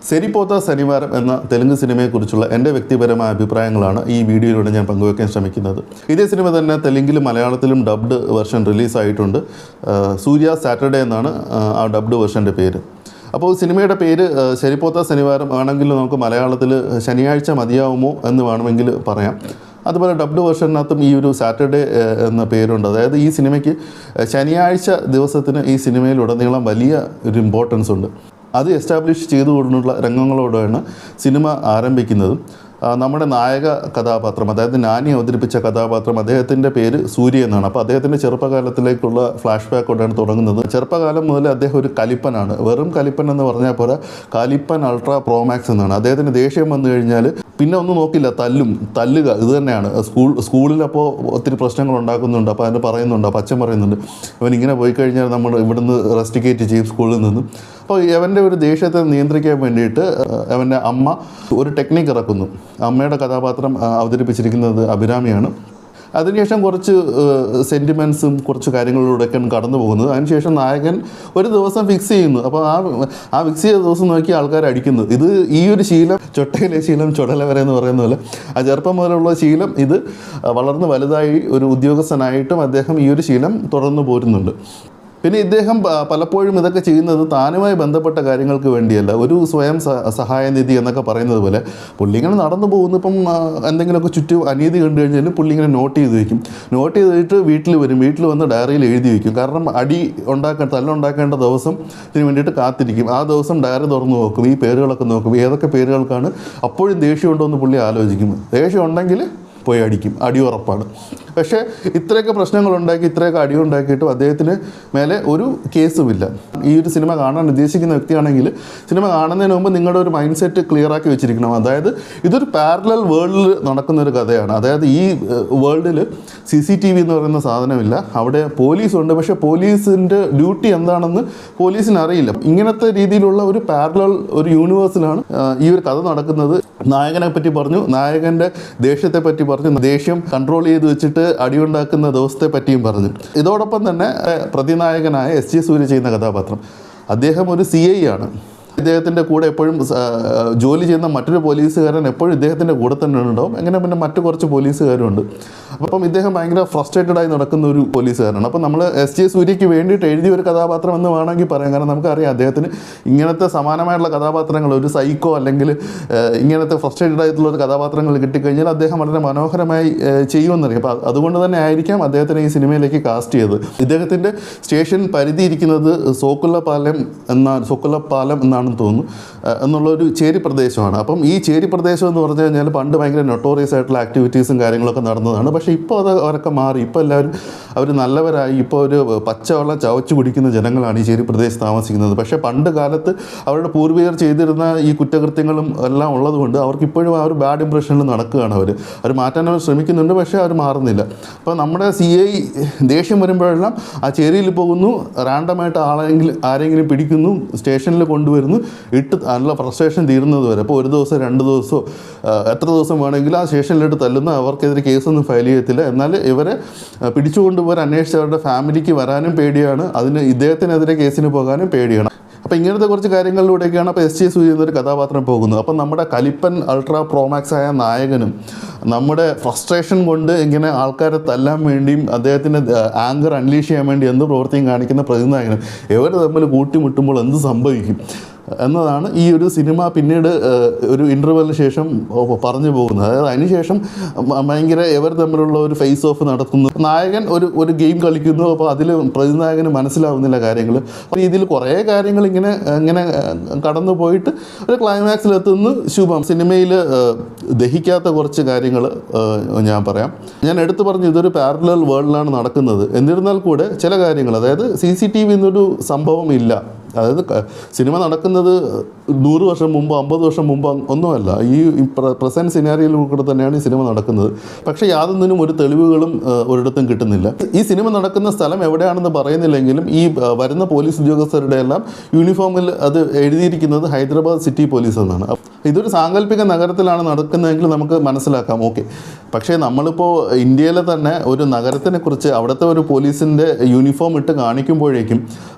സെരിപ്പോത്ത ശനിവാരം എന്ന തെലുങ്ക് സിനിമയെക്കുറിച്ചുള്ള എൻ്റെ വ്യക്തിപരമായ അഭിപ്രായങ്ങളാണ് ഈ വീഡിയോയിലൂടെ ഞാൻ പങ്കുവയ്ക്കാൻ ശ്രമിക്കുന്നത്. ഇതേ സിനിമ തന്നെ തെലുങ്കിലും മലയാളത്തിലും ഡബ്ഡ് വെർഷൻ റിലീസായിട്ടുണ്ട്. സൂര്യ സാറ്റർഡേ എന്നാണ് ആ ഡബ്ഡ് വെർഷൻ്റെ പേര്. അപ്പോൾ സിനിമയുടെ പേര് സെരിപ്പോത്ത ശനിവാരം ആണെങ്കിലും നമുക്ക് മലയാളത്തിൽ ശനിയാഴ്ച മതിയാവുമോ എന്ന് വേണമെങ്കിൽ പറയാം. അതുപോലെ ഡബ്ഡ് വെർഷനകത്തും ഈ ഒരു സാറ്റർഡേ എന്ന പേരുണ്ട്. അതായത് ഈ സിനിമയ്ക്ക് ശനിയാഴ്ച ദിവസത്തിന് ഈ സിനിമയിലുടനീളം വലിയ ഒരു ഇമ്പോർട്ടൻസ് ഉണ്ട്. അത് എസ്റ്റാബ്ലിഷ് ചെയ്തുകൊണ്ടുള്ള രംഗങ്ങളോടാണ് സിനിമ ആരംഭിക്കുന്നതും. നമ്മുടെ നായക കഥാപാത്രം, അതായത് നാനി അവതരിപ്പിച്ച കഥാപാത്രം, അദ്ദേഹത്തിൻ്റെ പേര് സൂര്യ എന്നാണ്. അപ്പോൾ അദ്ദേഹത്തിൻ്റെ ചെറുപ്പകാലത്തിലേക്കുള്ള ഫ്ലാഷ് ബാക്കോടാണ് തുടങ്ങുന്നത്. ചെറുപ്പകാലം മുതൽ അദ്ദേഹം ഒരു കലിപ്പനാണ്. വെറും കലിപ്പൻ എന്ന് പറഞ്ഞാൽ പോലെ കലിപ്പൻ അൾട്രാ പ്രോമാക്സ് എന്നാണ്. അദ്ദേഹത്തിന് ദേഷ്യം വന്നു കഴിഞ്ഞാൽ പിന്നെ ഒന്നും നോക്കില്ല, തല്ലുക ഇത് തന്നെയാണ്. സ്കൂളിലപ്പോൾ ഒത്തിരി പ്രശ്നങ്ങൾ ഉണ്ടാക്കുന്നുണ്ട്. അപ്പോൾ അതിന് പറയുന്നുണ്ട്, അപ്പോൾ അച്ഛൻ പറയുന്നുണ്ട്, അവൻ ഇങ്ങനെ പോയി കഴിഞ്ഞാൽ നമ്മൾ ഇവിടുന്ന് റെസ്റ്റിക്കേറ്റ് ചെയ്യും സ്കൂളിൽ നിന്ന്. അപ്പോൾ അവൻ്റെ ഒരു ദേഷ്യത്തെ നിയന്ത്രിക്കാൻ വേണ്ടിയിട്ട് അവൻ്റെ അമ്മ ഒരു ടെക്നിക്ക് ഇറക്കുന്നു. അമ്മയുടെ കഥാപാത്രം അവതരിപ്പിച്ചിരിക്കുന്നത് അഭിരാമിയാണ്. അതിനുശേഷം കുറച്ച് സെൻറ്റിമെൻറ്റ്സും കുറച്ച് കാര്യങ്ങളിലൂടെയൊക്കെയാണ് കടന്നു പോകുന്നത്. അതിനുശേഷം നായകൻ ഒരു ദിവസം ഫിക്സ് ചെയ്യുന്നു. അപ്പോൾ ആ ഫിക്സ് ചെയ്ത ദിവസം നോക്കി ആൾക്കാർ അടിക്കുന്നു. ഇത് ഈ ഒരു ശീലം ചൊട്ടയിലെ ശീലം ചുടല വരെ എന്ന് പറയുന്ന പോലെ ആ ചെറുപ്പം മുതലുള്ള ശീലം ഇത് വളർന്ന് വലുതായി ഒരു ഉദ്യോഗസ്ഥനായിട്ടും അദ്ദേഹം ഈ ഒരു ശീലം തുടർന്ന് പോരുന്നുണ്ട്. പിന്നെ ഇദ്ദേഹം പലപ്പോഴും ഇതൊക്കെ ചെയ്യുന്നത് താനുമായി ബന്ധപ്പെട്ട കാര്യങ്ങൾക്ക് വേണ്ടിയല്ല, ഒരു സ്വയം സഹായനിധി എന്നൊക്കെ പറയുന്നത് പോലെ പുള്ളി ഇങ്ങനെ നടന്നു പോകുന്നു. ഇപ്പം എന്തെങ്കിലുമൊക്കെ ചുറ്റും അനീതി കണ്ടു കഴിഞ്ഞാൽ പുള്ളി ഇങ്ങനെ നോട്ട് ചെയ്ത് വയ്ക്കും. നോട്ട് ചെയ്തിട്ട് വീട്ടിൽ വരും. വീട്ടിൽ വന്ന് ഡയറിയിൽ എഴുതി വയ്ക്കും. കാരണം തല്ലുണ്ടാക്കേണ്ട ദിവസം ഇതിന് വേണ്ടിയിട്ട് കാത്തിരിക്കും. ആ ദിവസം ഡയറി തുറന്ന് നോക്കും, ഈ പേരുകളൊക്കെ നോക്കും, ഏതൊക്കെ പേരുകൾക്കാണ്. അപ്പോഴും ദേഷ്യമുണ്ടോ എന്ന് പുള്ളി ആലോചിക്കും. ദേഷ്യം ഉണ്ടെങ്കിൽ പോയി അടിക്കും, അടി ഉറപ്പാണ്. പക്ഷേ ഇത്രയൊക്കെ പ്രശ്നങ്ങളുണ്ടാക്കി ഇത്രയൊക്കെ അടിയുണ്ടാക്കിയിട്ടും അദ്ദേഹത്തിന് മേലെ ഒരു കേസുമില്ല. ഈ ഒരു സിനിമ കാണാൻ ഉദ്ദേശിക്കുന്ന വ്യക്തിയാണെങ്കിൽ സിനിമ കാണുന്നതിന് മുമ്പ് നിങ്ങളുടെ ഒരു മൈൻഡ് സെറ്റ് ക്ലിയറാക്കി വെച്ചിരിക്കണം. അതായത് ഇതൊരു പാരലൽ വേൾഡിൽ നടക്കുന്നൊരു കഥയാണ്. അതായത് ഈ വേൾഡിൽ CCTV എന്ന് പറയുന്ന സാധനമില്ല. അവിടെ പോലീസുണ്ട്, പക്ഷേ പോലീസിൻ്റെ ഡ്യൂട്ടി എന്താണെന്ന് പോലീസിന് അറിയില്ല. ഇങ്ങനത്തെ രീതിയിലുള്ള ഒരു പാരലൽ ഒരു യൂണിവേഴ്സിലാണ് ഈ ഒരു കഥ നടക്കുന്നത്. നായകനെ പറ്റി പറഞ്ഞു, നായകൻ്റെ ദേഷ്യത്തെ പറ്റി പറഞ്ഞു, ദേഷ്യം കൺട്രോൾ ചെയ്ത് വെച്ചിട്ട് അടിയുണ്ടാക്കുന്ന ദിവസത്തെ പറ്റിയും പറഞ്ഞു. ഇതോടൊപ്പം തന്നെ പ്രതിനായകനായ SJ സൂര്യ ചെയ്യുന്ന കഥാപാത്രം, അദ്ദേഹം ഒരു CI ആണ്. ഇദ്ദേഹത്തിൻ്റെ കൂടെ എപ്പോഴും ജോലി ചെയ്യുന്ന മറ്റൊരു പോലീസുകാരൻ എപ്പോഴും ഇദ്ദേഹത്തിൻ്റെ കൂടെ തന്നെ ഉണ്ടാവും. അങ്ങനെ പിന്നെ മറ്റു കുറച്ച് പോലീസുകാരുണ്ട്. അപ്പം ഇദ്ദേഹം ഭയങ്കര ഫ്രസ്ട്രേറ്റഡായി നടക്കുന്ന ഒരു പോലീസുകാരനാണ്. അപ്പം നമ്മൾ SJ സൂര്യയ്ക്ക് വേണ്ടിയിട്ട് എഴുതിയ ഒരു കഥാപാത്രം എന്ന് വേണമെങ്കിൽ പറയാം. കാരണം നമുക്കറിയാം അദ്ദേഹത്തിന് ഇങ്ങനത്തെ സമാനമായിട്ടുള്ള കഥാപാത്രങ്ങൾ, ഒരു സൈക്കോ അല്ലെങ്കിൽ ഇങ്ങനത്തെ ഫ്രസ്ട്രേറ്റഡ് ആയിട്ടുള്ള ഒരു കഥാപാത്രങ്ങൾ കിട്ടിക്കഴിഞ്ഞാൽ അദ്ദേഹം വളരെ മനോഹരമായി ചെയ്യുമെന്നറിയാം. അപ്പോൾ അതുകൊണ്ട് തന്നെ ആയിരിക്കാം അദ്ദേഹത്തിന് ഈ സിനിമയിലേക്ക് കാസ്റ്റ് ചെയ്തത്. ഇദ്ദേഹത്തിൻ്റെ സ്റ്റേഷൻ പരിധി ഇരിക്കുന്നത് സോക്കുലപ്പാലം എന്നാണ് തോന്നുന്നു എന്നുള്ളൊരു ചേരി പ്രദേശമാണ്. അപ്പം ഈ ചേരി പ്രദേശം എന്ന് പറഞ്ഞു കഴിഞ്ഞാൽ പണ്ട് ഭയങ്കര നൊട്ടോറിയസ് ആയിട്ടുള്ള ആക്ടിവിറ്റീസും കാര്യങ്ങളൊക്കെ നടന്നതാണ്. പക്ഷേ ഇപ്പോൾ അവരൊക്കെ മാറി. ഇപ്പോൾ എല്ലാവരും അവർ നല്ലവരായി. ഇപ്പോൾ ഒരു പച്ചവെള്ളം ചവച്ച് കുടിക്കുന്ന ജനങ്ങളാണ് ഈ ചേരി പ്രദേശത്ത് താമസിക്കുന്നത്. പക്ഷേ പണ്ട് കാലത്ത് അവരുടെ പൂർവികർ ചെയ്തിരുന്ന ഈ കുറ്റകൃത്യങ്ങളും എല്ലാം ഉള്ളതുകൊണ്ട് അവർക്കിപ്പോഴും ആ ഒരു ബാഡ് ഇംപ്രഷനിൽ നടക്കുകയാണ്. അവർ മാറ്റാൻ ശ്രമിക്കുന്നുണ്ട്, പക്ഷേ അവർ മാറുന്നില്ല. അപ്പോൾ നമ്മുടെ CI ദേഷ്യം വരുമ്പോഴെല്ലാം ആ ചേരിയിൽ പോകുന്നു, റാൻഡമായിട്ട് ആരെങ്കിലും പിടിക്കുന്നു, സ്റ്റേഷനിൽ കൊണ്ടുവരുന്നു, ഇട്ട് നല്ല ഫ്രസ്ട്രേഷൻ തീരുന്നത് വരെ. അപ്പോൾ ഒരു ദിവസം 2 ദിവസമോ എത്ര ദിവസം വേണമെങ്കിലും ആ സ്റ്റേഷനിലിട്ട് തല്ലുന്ന, അവർക്കെതിരെ കേസൊന്നും ഫയൽ ചെയ്യത്തില്ല. എന്നാൽ ഇവരെ പിടിച്ചുകൊണ്ടുപോകാൻ അന്വേഷിച്ച് അവരുടെ ഫാമിലിക്ക് വരാനും പേടിയാണ്, ഇദ്ദേഹത്തിനെതിരെ കേസിന് പോകാനും പേടിയാണ്. അപ്പോൾ ഇങ്ങനത്തെ കുറച്ച് കാര്യങ്ങളിലൂടെയൊക്കെയാണ് അപ്പോൾ SJ സൂര്യ എന്നൊരു കഥാപാത്രം പോകുന്നത്. അപ്പം നമ്മുടെ കലിപ്പൻ അൾട്രാ പ്രോമാക്സ് ആയ നായകനും നമ്മുടെ ഫ്രസ്ട്രേഷൻ കൊണ്ട് ഇങ്ങനെ ആൾക്കാരെ തല്ലാൻ വേണ്ടിയും അദ്ദേഹത്തിൻ്റെ ആങ്കർ അൺലീഷ് ചെയ്യാൻ വേണ്ടി എന്ത് പ്രവൃത്തിയും കാണിക്കുന്ന പ്രതിനായകനും ഇവർ തമ്മിൽ കൂട്ടിമുട്ടുമ്പോൾ എന്ത് സംഭവിക്കും എന്നതാണ് ഈ ഒരു സിനിമ പിന്നീട് ഒരു ഇൻ്റർവെല്ലിന് ശേഷം പറഞ്ഞു പോകുന്നത്. അതായത് അതിനുശേഷം ഭയങ്കര ഇവർ തമ്മിലുള്ള ഒരു ഫേസ് ഓഫ് നടത്തുന്നു. നായകൻ ഒരു ഗെയിം കളിക്കുന്നു. അപ്പോൾ അതിൽ പ്രതിനായകന് മനസ്സിലാവുന്നില്ല കാര്യങ്ങൾ. അപ്പോൾ ഇതിൽ കുറേ കാര്യങ്ങൾ ഇങ്ങനെ കടന്നു പോയിട്ട് ഒരു ക്ലൈമാക്സിലെത്തുന്നു. ശുഭം. സിനിമയിൽ ദഹിക്കാത്ത കുറച്ച് കാര്യങ്ങൾ ഞാൻ പറയാം. ഞാൻ എടുത്തു പറഞ്ഞു ഇതൊരു പാരലൽ വേൾഡിലാണ് നടക്കുന്നത്. എന്നിരുന്നാൽ കൂടെ ചില കാര്യങ്ങൾ, അതായത് CCTV എന്നൊരു സംഭവം ഇല്ല. അതായത് സിനിമ നടക്കുന്നത് 100 വർഷം മുമ്പ് 50 വർഷം മുമ്പ് ഒന്നുമല്ല. ഈ പ്രസൻറ്റ് സിനാരിയോയിൽ കൂടെ തന്നെയാണ് ഈ സിനിമ നടക്കുന്നത്. പക്ഷേ യാതൊന്നിനും ഒരു തെളിവുകളും ഒരിടത്തും കിട്ടുന്നില്ല. ഈ സിനിമ നടക്കുന്ന സ്ഥലം എവിടെയാണെന്ന് പറയുന്നില്ലെങ്കിലും ഈ വരുന്ന പോലീസ് ഉദ്യോഗസ്ഥരുടെ എല്ലാം യൂണിഫോമിൽ അത് എഴുതിയിരിക്കുന്നത് ഹൈദരാബാദ് സിറ്റി പോലീസ് എന്നാണ്. ഇതൊരു സാങ്കല്പിക നഗരത്തിലാണ് നടക്കുന്നതെങ്കിൽ നമുക്ക് മനസ്സിലാക്കാം, ഓക്കെ. പക്ഷേ നമ്മളിപ്പോൾ ഇന്ത്യയിലെ തന്നെ ഒരു നഗരത്തിനെ കുറിച്ച് അവിടുത്തെ ഒരു പോലീസിൻ്റെ യൂണിഫോം ഇട്ട് കാണിക്കുമ്പോഴേക്കും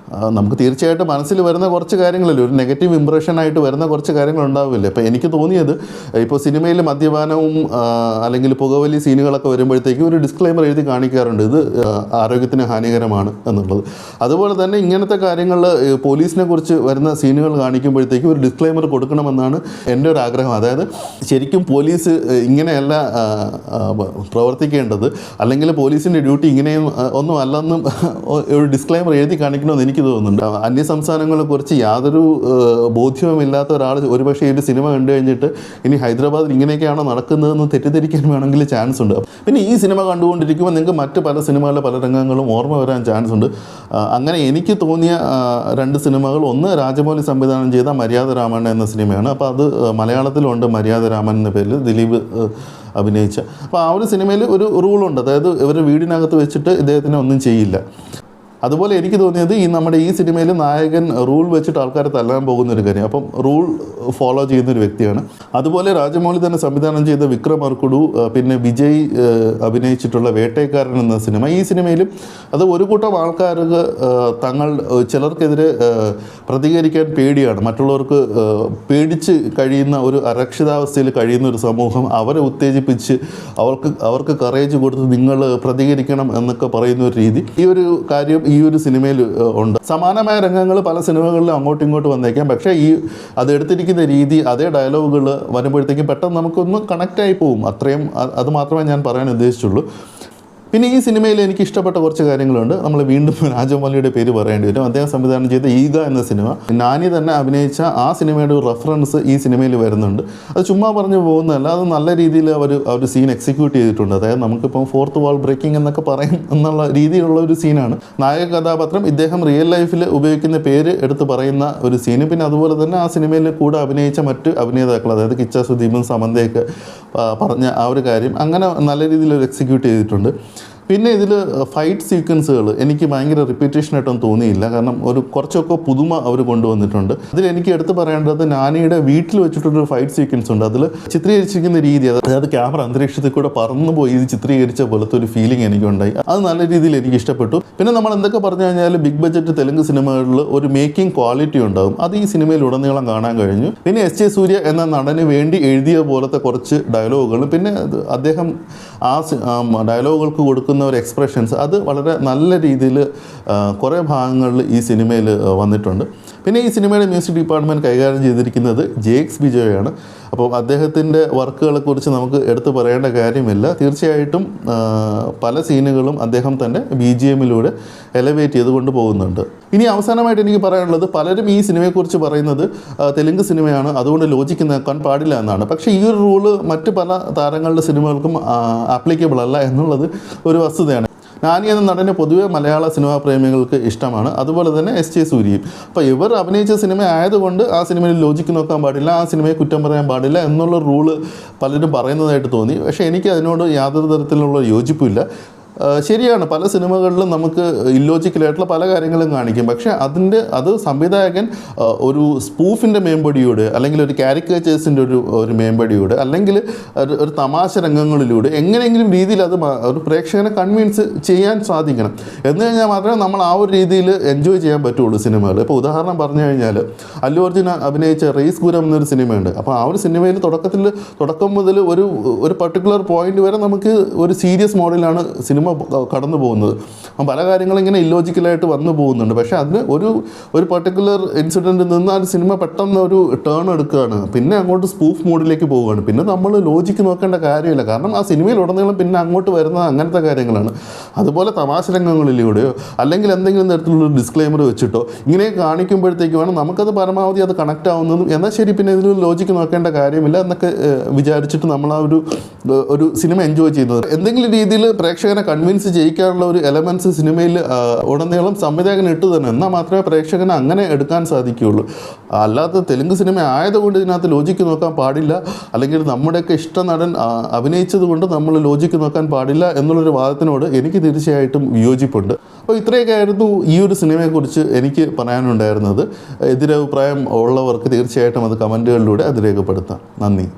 നമുക്ക് തീർച്ചയായിട്ടും മനസ്സിൽ വരുന്ന കുറച്ച് കാര്യങ്ങളല്ലേ, ഒരു നെഗറ്റീവ് ഇമ്പ്രഷനായിട്ട് വരുന്ന കുറച്ച് കാര്യങ്ങൾ ഉണ്ടാവില്ലേ. അപ്പോൾ എനിക്ക് തോന്നിയത് ഇപ്പോൾ സിനിമയിൽ മദ്യപാനവും അല്ലെങ്കിൽ പുകവലി സീനുകളൊക്കെ വരുമ്പോഴത്തേക്കും ഒരു ഡിസ്ക്ലൈമർ എഴുതി കാണിക്കാറുണ്ട്, ഇത് ആരോഗ്യത്തിന് ഹാനികരമാണ് എന്നുള്ളത്. അതുപോലെ തന്നെ ഇങ്ങനത്തെ കാര്യങ്ങൾ പോലീസിനെ കുറിച്ച് വരുന്ന സീനുകൾ കാണിക്കുമ്പോഴത്തേക്കും ഒരു ഡിസ്ക്ലൈമർ കൊടുക്കണമെന്നാണ് എൻ്റെ ഒരു ആഗ്രഹം. അതായത് ശരിക്കും പോലീസ് ഇങ്ങനെയല്ല പ്രവർത്തിക്കേണ്ടത്, അല്ലെങ്കിൽ പോലീസിൻ്റെ ഡ്യൂട്ടി ഇങ്ങനെയും ഒന്നും അല്ലെന്നും ഒരു ഡിസ്ക്ലൈമർ എഴുതി കാണിക്കണമെന്ന് എനിക്ക് തോന്നുന്നുണ്ട്. അന്യ സംസ്ഥാനങ്ങളെക്കുറിച്ച് യാതൊരു ബോധ്യവുമില്ലാത്ത ഒരാൾ ഒരുപക്ഷെ ഈ ഒരു സിനിമ കണ്ടു കഴിഞ്ഞിട്ട് ഇനി ഹൈദരാബാദിൽ ഇങ്ങനെയൊക്കെയാണോ നടക്കുന്നതെന്ന് തെറ്റിദ്ധരിക്കാൻ വേണമെങ്കിൽ ചാൻസ് ഉണ്ട്. പിന്നെ ഈ സിനിമ കണ്ടുകൊണ്ടിരിക്കുമ്പോൾ നിങ്ങൾക്ക് മറ്റ് പല സിനിമകളിലെ പല രംഗങ്ങളും ഓർമ്മ വരാൻ ചാൻസ് ഉണ്ട്. അങ്ങനെ എനിക്ക് തോന്നിയ 2 സിനിമകൾ, ഒന്ന് രാജമൗലി സംവിധാനം ചെയ്ത മര്യാദ രാമൻ എന്ന സിനിമയാണ്. അപ്പോൾ അത് മലയാളത്തിലുണ്ട്, മര്യാദ രാമൻ എന്ന പേരിൽ ദിലീപ് അഭിനയിച്ച. അപ്പോൾ ആ ഒരു സിനിമയിൽ ഒരു റൂളുണ്ട്, അതായത് ഇവർ വീടിനകത്ത് വെച്ചിട്ട് ഇദ്ദേഹത്തിനെ ഒന്നും ചെയ്യില്ല. അതുപോലെ എനിക്ക് തോന്നിയത് നമ്മുടെ ഈ സിനിമയിൽ നായകൻ റൂൾ വെച്ചിട്ട് ആൾക്കാരെ തല്ലാൻ പോകുന്നൊരു കാര്യം, അപ്പം റൂൾ ഫോളോ ചെയ്യുന്നൊരു വ്യക്തിയാണ്. അതുപോലെ രാജമൗലി തന്നെ സംവിധാനം ചെയ്ത വിക്രം അർക്കുഡു, പിന്നെ വിജയ് അഭിനയിച്ചിട്ടുള്ള വേട്ടക്കാരൻ എന്ന സിനിമ, ഈ സിനിമയിലും അത് ഒരു കൂട്ടം ആൾക്കാർക്ക് ചിലർക്കെതിരെ പ്രതികരിക്കാൻ പേടിയാണ്, മറ്റുള്ളവർക്ക് പേടിച്ച് കഴിയുന്ന ഒരു അരക്ഷിതാവസ്ഥയിൽ കഴിയുന്ന ഒരു സമൂഹം, അവരെ ഉത്തേജിപ്പിച്ച് അവർക്ക് കറേജ് കൊടുത്ത് നിങ്ങൾ പ്രതികരിക്കണം എന്നൊക്കെ പറയുന്ന ഒരു രീതി, ഈ ഒരു കാര്യം ഈ ഒരു സിനിമയിൽ ഉണ്ട്. സമാനമായ രംഗങ്ങൾ പല സിനിമകളിലും അങ്ങോട്ടും ഇങ്ങോട്ടും വന്നേക്കാം, പക്ഷേ അത് എടുത്തിരിക്കുന്ന രീതി, അതേ ഡയലോഗുകൾ വരുമ്പോഴത്തേക്കും പെട്ടെന്ന് നമുക്കൊന്ന് കണക്റ്റായി പോകും. അത് മാത്രമേ ഞാൻ പറയാൻ ഉദ്ദേശിച്ചുള്ളൂ. പിന്നെ ഈ സിനിമയിൽ എനിക്ക് ഇഷ്ടപ്പെട്ട കുറച്ച് കാര്യങ്ങളുണ്ട്. നമ്മൾ വീണ്ടും രാജമൗലിയുടെ പേര് പറയേണ്ടി വരും. അദ്ദേഹം സംവിധാനം ചെയ്ത ഈഗ എന്ന സിനിമ, നാനി തന്നെ അഭിനയിച്ച ആ സിനിമയുടെ ഒരു റെഫറൻസ് ഈ സിനിമയിൽ വരുന്നുണ്ട്. അത് ചുമ്മാ പറഞ്ഞു പോകുന്നതല്ല, അത് നല്ല രീതിയിൽ അവർ സീൻ എക്സിക്യൂട്ട് ചെയ്തിട്ടുണ്ട്. അതായത് നമുക്കിപ്പം ഫോർത്ത് വാൾ ബ്രേക്കിംഗ് എന്നൊക്കെ പറയും എന്നുള്ള രീതിയിലുള്ള ഒരു സീനാണ്. നായക കഥാപാത്രം ഇദ്ദേഹം റിയൽ ലൈഫിൽ ഉപയോഗിക്കുന്ന പേര് എടുത്ത് പറയുന്ന ഒരു സീന്. പിന്നെ അതുപോലെ തന്നെ ആ സിനിമയിൽ കൂടെ അഭിനയിച്ച മറ്റ് അഭിനേതാക്കൾ, അതായത് കിച്ച സുദീപും സമന്തയൊക്കെ പറഞ്ഞ ആ ഒരു കാര്യം അങ്ങനെ നല്ല രീതിയിൽ എക്സിക്യൂട്ട് ചെയ്തിട്ടുണ്ട്. പിന്നെ ഇതിൽ ഫൈറ്റ് സീക്വൻസുകൾ എനിക്ക് ഭയങ്കര റിപ്പീറ്റേഷനായിട്ടൊന്നും തോന്നിയില്ല. കാരണം കുറച്ചൊക്കെ പുതുമ അവർ കൊണ്ടുവന്നിട്ടുണ്ട്. അതിലെനിക്ക് എടുത്ത് പറയേണ്ടത് നാനിയുടെ വീട്ടിൽ വെച്ചിട്ടൊരു ഫൈറ്റ് സീക്വൻസ് ഉണ്ട്. അതിൽ ചിത്രീകരിച്ചിരിക്കുന്ന രീതി, അതായത് ക്യാമറ അന്തരീക്ഷത്തിൽ കൂടെ പറന്നുപോയി ഇത് ചിത്രീകരിച്ച പോലത്തെ ഒരു ഫീലിംഗ് എനിക്കുണ്ടായി. അത് നല്ല രീതിയിൽ എനിക്ക് ഇഷ്ടപ്പെട്ടു. പിന്നെ നമ്മൾ എന്തൊക്കെ പറഞ്ഞു കഴിഞ്ഞാൽ ബിഗ് ബഡ്ജറ്റ് തെലുങ്ക് സിനിമകളിൽ ഒരു മേക്കിംഗ് ക്വാളിറ്റി ഉണ്ടാകും, അത് ഈ സിനിമയിൽ ഉടനീളം കാണാൻ കഴിഞ്ഞു. പിന്നെ എസ് ജെ സൂര്യ എന്ന നടന് വേണ്ടി എഴുതിയ പോലത്തെ കുറച്ച് ഡയലോഗുകളും പിന്നെ അദ്ദേഹം ആ ഡയലോഗുകൾക്ക് കൊടുക്കുന്ന ഒരു എക്സ്പ്രഷൻസ്, അത് വളരെ നല്ല രീതിയിൽ കുറേ ഭാഗങ്ങളിൽ ഈ സിനിമയിൽ വന്നിട്ടുണ്ട്. പിന്നെ ഈ സിനിമയുടെ മ്യൂസിക് ഡിപ്പാർട്ട്മെൻറ്റ് കൈകാര്യം ചെയ്തിരിക്കുന്നത് ജെയ്ക്സ് ബിജോയാണ്. അപ്പോൾ അദ്ദേഹത്തിൻ്റെ വർക്കുകളെക്കുറിച്ച് നമുക്ക് എടുത്തു പറയേണ്ട കാര്യമില്ല. തീർച്ചയായിട്ടും പല സീനുകളും അദ്ദേഹം തന്നെ BGMയിലൂടെ എലവേറ്റ് ചെയ്ത് കൊണ്ടുപോകുന്നുണ്ട്. ഇനി അവസാനമായിട്ട് എനിക്ക് പറയാനുള്ളത്, പലരും ഈ സിനിമയെക്കുറിച്ച് പറയുന്നത് തെലുങ്ക് സിനിമയാണ്, അതുകൊണ്ട് ലോജിക്ക് നിൽക്കാൻ പാടില്ല എന്നാണ്. പക്ഷേ ഈ ഒരു റൂള് മറ്റ് പല താരങ്ങളുടെ സിനിമകൾക്കും ആപ്ലിക്കബിൾ അല്ല എന്നുള്ളത് ഒരു വസ്തുതയാണ്. നാനി എന്ന നടനെ പൊതുവെ മലയാള സിനിമാ പ്രേമികൾക്ക് ഇഷ്ടമാണ്, അതുപോലെ തന്നെ എസ് ജെ സൂര്യയും. അപ്പോൾ ഇവർ അഭിനയിച്ച സിനിമ ആയതുകൊണ്ട് ആ സിനിമയിൽ ലോജിക്ക് നോക്കാൻ പാടില്ല, ആ സിനിമയെ കുറ്റം പറയാൻ പാടില്ല എന്നുള്ള റൂള് പലരും പറയുന്നതായിട്ട് തോന്നി. പക്ഷേ എനിക്ക് അതിനോട് യാതൊരു തരത്തിലുള്ള യോജിപ്പില്ല. ശരിയാണ്, പല സിനിമകളിലും നമുക്ക് ഇല്ലോജിക്കലായിട്ടുള്ള പല കാര്യങ്ങളും കാണിക്കും. പക്ഷേ അത് സംവിധായകൻ ഒരു സ്പൂഫിൻ്റെ മേമ്പടിയോട്, അല്ലെങ്കിൽ ഒരു കാരിക്കേച്ചേഴ്സിൻ്റെ ഒരു മേമ്പടിയോട്, അല്ലെങ്കിൽ ഒരു തമാശ രംഗങ്ങളിലൂടെ എങ്ങനെയെങ്കിലും രീതിയിൽ അത് ഒരു പ്രേക്ഷകനെ കൺവിൻസ് ചെയ്യാൻ സാധിക്കണം. എന്ന് കഴിഞ്ഞാൽ മാത്രമേ നമ്മൾ ആ ഒരു രീതിയിൽ എൻജോയ് ചെയ്യാൻ പറ്റുള്ളൂ സിനിമകൾ. ഇപ്പോൾ ഉദാഹരണം പറഞ്ഞു കഴിഞ്ഞാൽ അല്ലു അർജുൻ അഭിനയിച്ച റേസ് ഗുരം എന്നൊരു സിനിമയുണ്ട്. അപ്പോൾ ആ ഒരു സിനിമയിൽ തുടക്കം മുതൽ ഒരു പർട്ടിക്കുലർ പോയിന്റ് വരെ നമുക്ക് ഒരു സീരിയസ് മോഡിലാണ് സിനിമ കടന്നു പോകുന്നത്. പല കാര്യങ്ങളും ഇങ്ങനെ ഇല്ലോജിക്കലായിട്ട് വന്നു പോകുന്നുണ്ട്. പക്ഷേ അതിന് ഒരു പർട്ടിക്കുലർ ഇൻസിഡൻറ്റിൽ നിന്ന് ആ സിനിമ പെട്ടെന്ന് ഒരു ടേൺ എടുക്കുകയാണ്, പിന്നെ അങ്ങോട്ട് സ്പൂഫ് മോഡിലേക്ക് പോവുകയാണ്. പിന്നെ നമ്മൾ ലോജിക്ക് നോക്കേണ്ട കാര്യമില്ല, കാരണം ആ സിനിമയിൽ ഉടനീളം പിന്നെ അങ്ങോട്ട് വരുന്ന അങ്ങനത്തെ കാര്യങ്ങളാണ്. അതുപോലെ തമാശ രംഗങ്ങളിലൂടെയോ അല്ലെങ്കിൽ എന്തെങ്കിലും തരത്തിലുള്ള ഡിസ്ക്ലെയിമർ വെച്ചിട്ടോ ഇങ്ങനെ കാണിക്കുമ്പോഴത്തേക്കുമാണ് നമുക്കത് പരമാവധി അത് കണക്റ്റ് ആവുന്നതും. എന്നാൽ ശരി, പിന്നെ ഇതിൽ ലോജിക്ക് നോക്കേണ്ട കാര്യമില്ല എന്നൊക്കെ വിചാരിച്ചിട്ട് നമ്മൾ ആ ഒരു സിനിമ എൻജോയ് ചെയ്യുന്നത്. എന്തെങ്കിലും രീതിയിൽ പ്രേക്ഷകനെ കൺവിൻസ് ചെയ്യിക്കാനുള്ള ഒരു എലമെൻറ്റ്സ് സിനിമയിൽ ഉടനീളം സംവിധായകൻ ഇട്ട് തന്നെ, എന്നാൽ മാത്രമേ പ്രേക്ഷകന് അങ്ങനെ എടുക്കാൻ സാധിക്കുകയുള്ളൂ. അല്ലാതെ തെലുങ്ക് സിനിമ ആയതുകൊണ്ട് ഇതിനകത്ത് ലോജിക്ക് നോക്കാൻ പാടില്ല, അല്ലെങ്കിൽ നമ്മുടെയൊക്കെ ഇഷ്ട നടൻ അഭിനയിച്ചത് കൊണ്ട് നമ്മൾ ലോജിക്ക് നോക്കാൻ പാടില്ല എന്നുള്ളൊരു വാദത്തിനോട് എനിക്ക് തീർച്ചയായിട്ടും വിയോജിപ്പുണ്ട്. അപ്പോൾ ഇത്രയൊക്കെ ആയിരുന്നു ഈ ഒരു സിനിമയെക്കുറിച്ച് എനിക്ക് പറയാനുണ്ടായിരുന്നത്. എതിരഭിപ്രായം ഉള്ളവർക്ക് തീർച്ചയായിട്ടും അത് കമൻറ്റുകളിലൂടെ അത് രേഖപ്പെടുത്താം. നന്ദി.